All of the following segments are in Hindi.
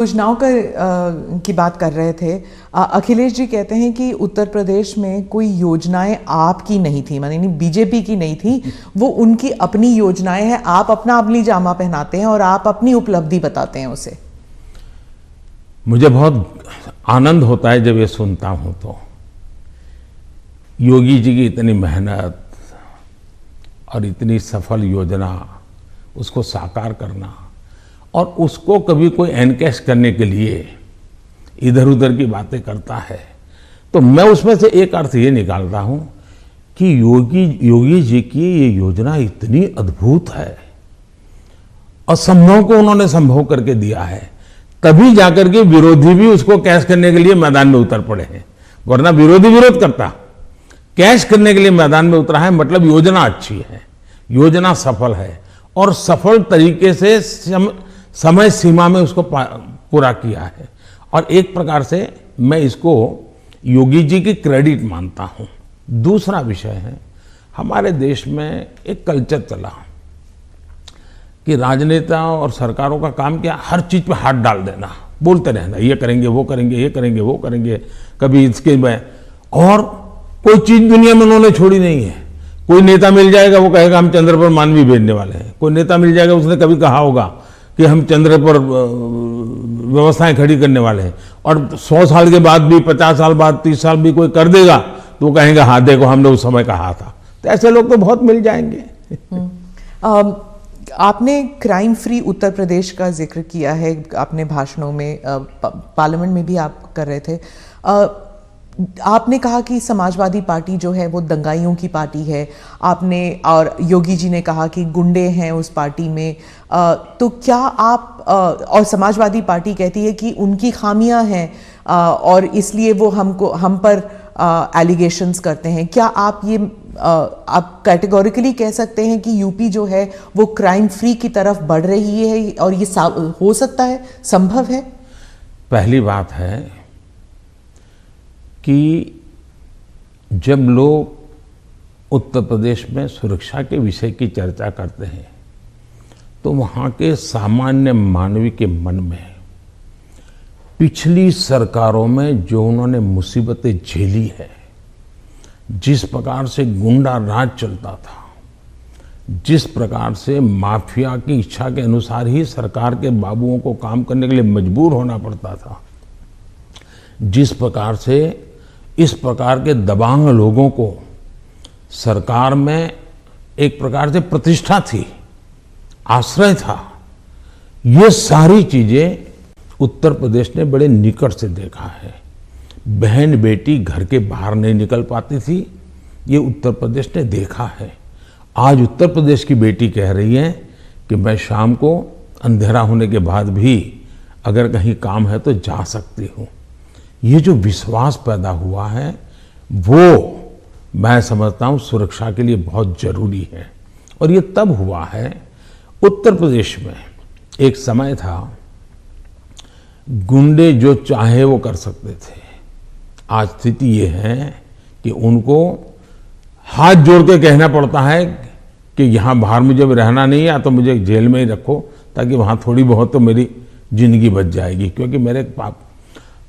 योजनाओं की बात कर रहे थे। अखिलेश जी कहते हैं कि उत्तर प्रदेश में कोई योजनाएं आपकी नहीं थी, माने बीजेपी की नहीं थी, वो उनकी अपनी योजनाएं हैं। आप अपनी जामा पहनाते हैं और आप अपनी उपलब्धि बताते हैं उसे। मुझे बहुत आनंद होता है जब ये सुनता हूं तो योगी जी की इतनी मेहनत और इतनी सफल योजना, उसको साकार करना और उसको कभी कोई एनकैश करने के लिए इधर उधर की बातें करता है, तो मैं उसमें से एक अर्थ ये निकालता हूं कि योगी जी की ये योजना इतनी अद्भुत है, असंभव को उन्होंने संभव करके दिया है, तभी जाकर के विरोधी भी उसको कैश करने के लिए मैदान में उतर पड़े हैं। वरना विरोधी विरोध करता, कैश करने के लिए मैदान में उतरा है, मतलब योजना अच्छी है, योजना सफल है और सफल तरीके से समय सीमा में उसको पूरा किया है। और एक प्रकार से मैं इसको योगी जी की क्रेडिट मानता हूं। दूसरा विषय है, हमारे देश में एक कल्चर चला कि राजनेता और सरकारों का काम क्या, हर चीज पे हाथ डाल देना, बोलते रहना, ये करेंगे वो करेंगे, ये करेंगे वो करेंगे, कभी इसके में, और कोई चीज दुनिया में उन्होंने छोड़ी नहीं है। कोई नेता मिल जाएगा वो कहेगा हम चंद्र पर मानवी भेजने वाले हैं। कोई नेता मिल जाएगा उसने कभी कहा होगा कि हम चंद्र पर व्यवस्थाएं खड़ी करने वाले हैं, और 100 साल के बाद भी, 50 साल बाद, 30 साल भी कोई कर देगा तो वो कहेंगे हाँ देखो हमने उस समय कहा था। तो ऐसे लोग तो बहुत मिल जाएंगे। आपने क्राइम फ्री उत्तर प्रदेश का जिक्र किया है अपने भाषणों में, पार्लियामेंट में भी आप कर रहे थे। आपने कहा कि समाजवादी पार्टी जो है वो दंगाइयों की पार्टी है, आपने, और योगी जी ने कहा कि गुंडे हैं उस पार्टी में। तो क्या आप, और समाजवादी पार्टी कहती है कि उनकी खामियां हैं और इसलिए वो हम पर एलिगेशंस करते हैं। क्या आप ये आप कैटेगोरिकली कह सकते हैं कि यूपी जो है वो क्राइम फ्री की तरफ बढ़ रही है और ये हो सकता है, संभव है? पहली बात है कि जब लोग उत्तर प्रदेश में सुरक्षा के विषय की चर्चा करते हैं तो वहाँ के सामान्य मानवी के मन में पिछली सरकारों में जो उन्होंने मुसीबतें झेली है, जिस प्रकार से गुंडा राज चलता था, जिस प्रकार से माफिया की इच्छा के अनुसार ही सरकार के बाबुओं को काम करने के लिए मजबूर होना पड़ता था, जिस प्रकार से इस प्रकार के दबांग लोगों को सरकार में एक प्रकार से प्रतिष्ठा थी, आश्रय था, ये सारी चीजें उत्तर प्रदेश ने बड़े निकट से देखा है। बहन बेटी घर के बाहर नहीं निकल पाती थी, ये उत्तर प्रदेश ने देखा है। आज उत्तर प्रदेश की बेटी कह रही है कि मैं शाम को अंधेरा होने के बाद भी अगर कहीं काम है तो जा सकती हूँ। ये जो विश्वास पैदा हुआ है वो मैं समझता हूँ सुरक्षा के लिए बहुत जरूरी है। और ये तब हुआ है, उत्तर प्रदेश में एक समय था गुंडे जो चाहे वो कर सकते थे। आज स्थिति ये है कि उनको हाथ जोड़ के कहना पड़ता है कि यहाँ बाहर मुझे रहना नहीं है, या तो मुझे जेल में ही रखो ताकि वहाँ थोड़ी बहुत तो मेरी जिंदगी बच जाएगी, क्योंकि मेरे पाप,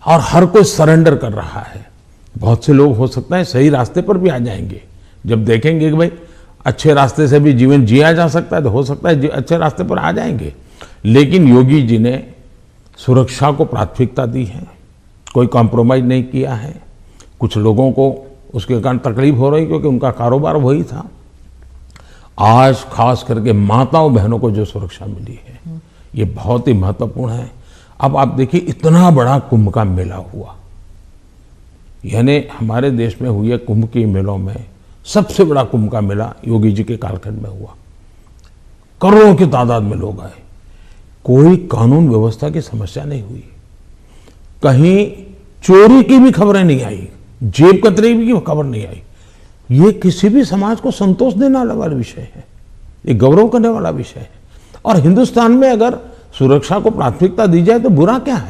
और हर कोई सरेंडर कर रहा है। बहुत से लोग हो सकता है सही रास्ते पर भी आ जाएंगे, जब देखेंगे कि भाई अच्छे रास्ते से भी जीवन जिया जा सकता है तो हो सकता है अच्छे रास्ते पर आ जाएंगे। लेकिन योगी जी ने सुरक्षा को प्राथमिकता दी है, कोई कॉम्प्रोमाइज नहीं किया है। कुछ लोगों को उसके कारण तकलीफ हो रही क्योंकि उनका कारोबार वही था। आज खास करके माताओं बहनों को जो सुरक्षा मिली है ये बहुत ही महत्वपूर्ण है। अब आप देखिए, इतना बड़ा कुंभ का मेला हुआ, यानी हमारे देश में हुए कुंभ के मेलों में सबसे बड़ा कुंभ का मेला योगी जी के कालखंड में हुआ। करोड़ों की तादाद में लोग आए, कोई कानून व्यवस्था की समस्या नहीं हुई, कहीं चोरी की भी खबरें नहीं आई, जेब कतरे की खबर नहीं आई। ये किसी भी समाज को संतोष देने वाला विषय है, ये गौरव करने वाला विषय है। और हिंदुस्तान में अगर सुरक्षा को प्राथमिकता दी जाए तो बुरा क्या है?